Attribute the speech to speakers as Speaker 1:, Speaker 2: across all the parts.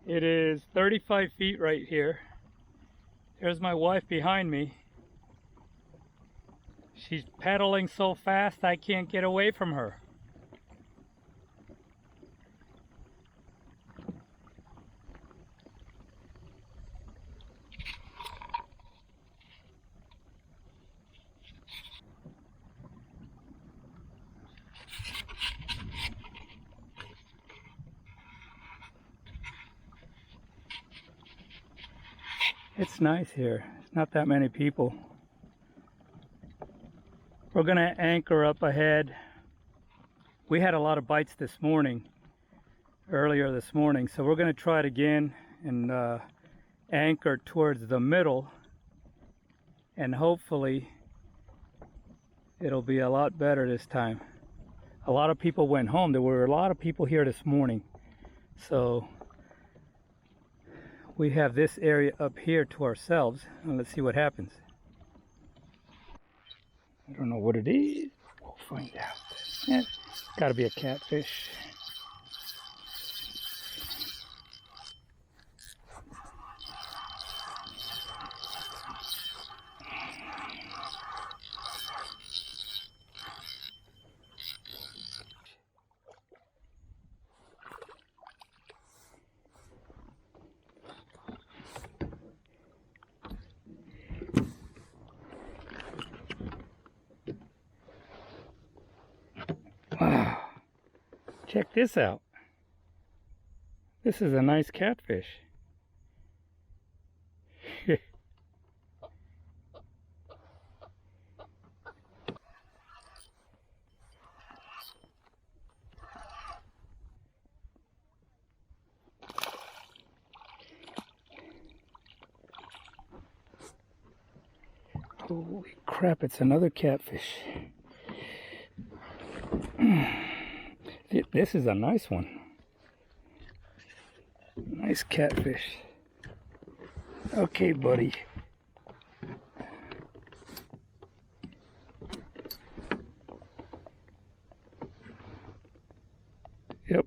Speaker 1: It is 35 feet right here. There's my wife behind me. She's pedaling so fast I can't get away from her. It's nice here. It's not that many people. We're gonna anchor up ahead. We had a lot of bites this morning, earlier this morning, so we're gonna try it again and anchor towards the middle, and hopefully it'll be a lot better this time. A lot of people went home. There were a lot of people here this morning, so we have this area up here to ourselves, and let's see what happens. I don't know what it is. We'll find out. Yeah, it's gotta be a catfish. Wow. Check this out. This is a nice catfish. Holy crap, it's another catfish. This is a nice one. Nice catfish. Okay, buddy. Yep.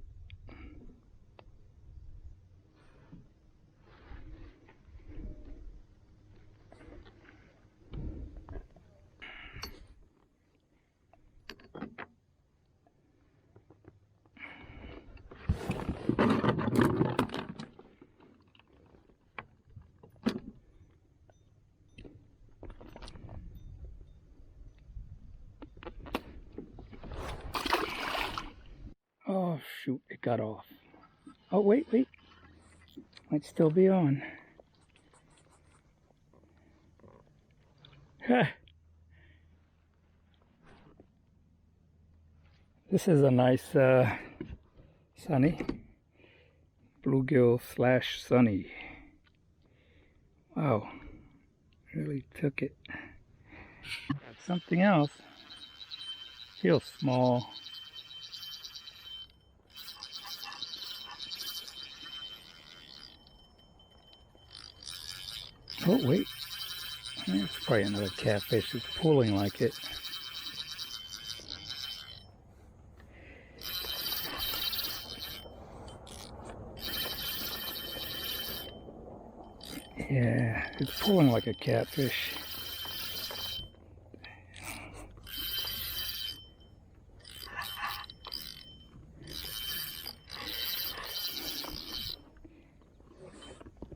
Speaker 1: Oh shoot, it got off. Oh wait, might still be on. This is a nice sunny bluegill / sunny. Wow, really took it. Got something else. Feels small. Oh wait, it's probably another catfish. It's pulling like it. Yeah, it's pulling like a catfish.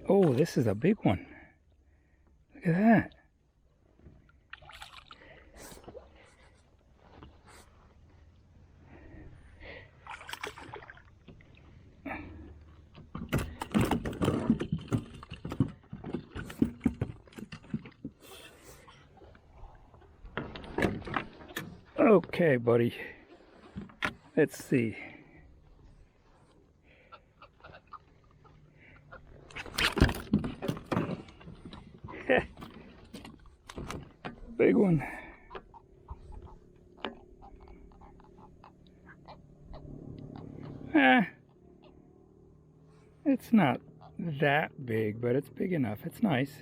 Speaker 1: Oh, this is a big one. Look at that. Okay, buddy. Let's see. Big one. It's not that big, but it's big enough. It's nice.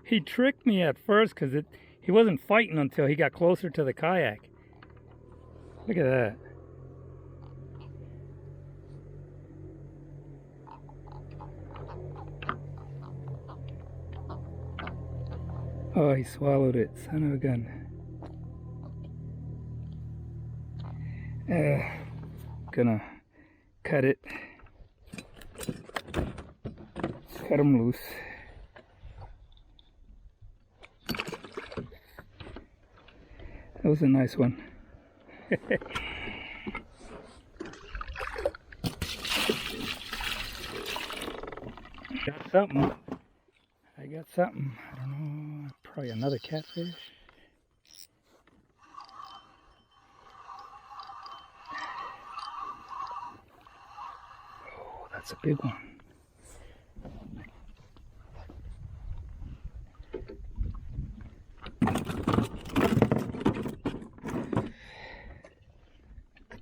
Speaker 1: He tricked me at first because he wasn't fighting until he got closer to the kayak. Look at that. Oh, he swallowed it, son of a gun. Gonna cut it. Cut him loose. That was a nice one. Got something. I got something. I don't know. Probably another catfish. Oh, that's a big one.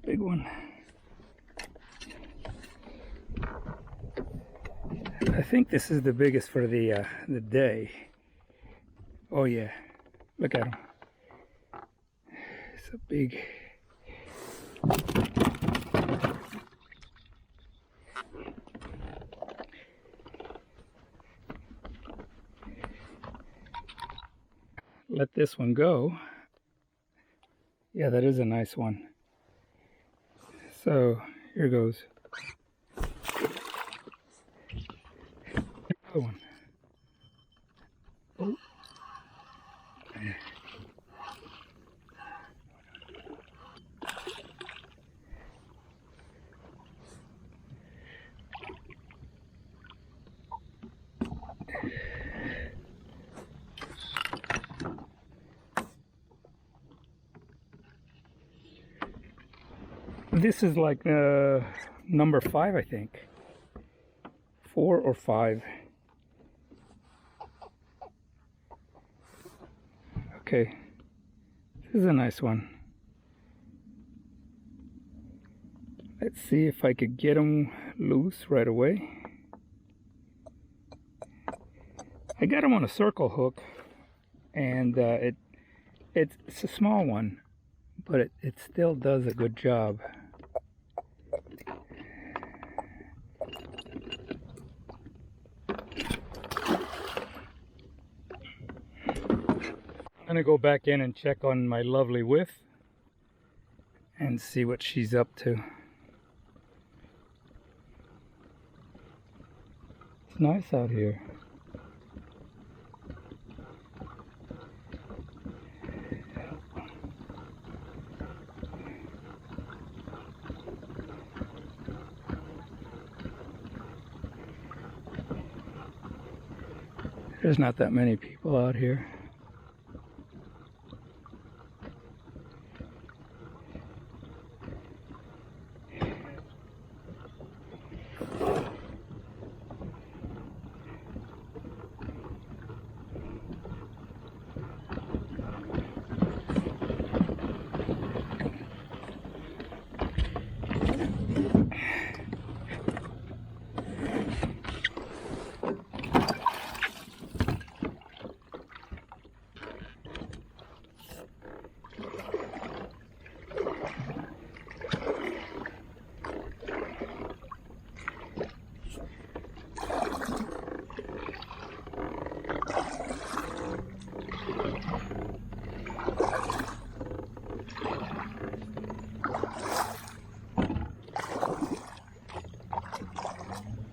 Speaker 1: Big one. I think this is the biggest for the day. Oh yeah, look at him. It's a big. Let this one go. Yeah, that is a nice one. So here goes. Another one. Oh. This is like number 5, I think. 4 or 5. Okay, this is a nice one. Let's see if I could get him loose right away. I got him on a circle hook, and it's a small one, but it still does a good job. I'm gonna go back in and check on my lovely whiff and see what she's up to. It's nice out here. There's not that many people out here.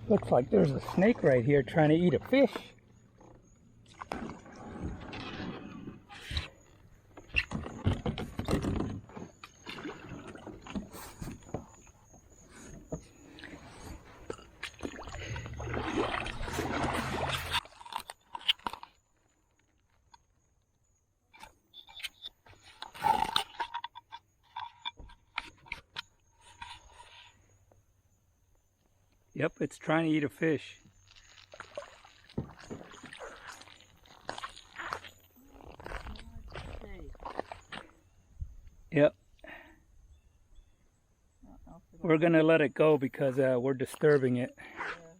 Speaker 1: Looks like there's a snake right here trying to eat a fish. Yep, it's trying to eat a fish. Yep. We're gonna let it go because we're disturbing it.
Speaker 2: Yeah.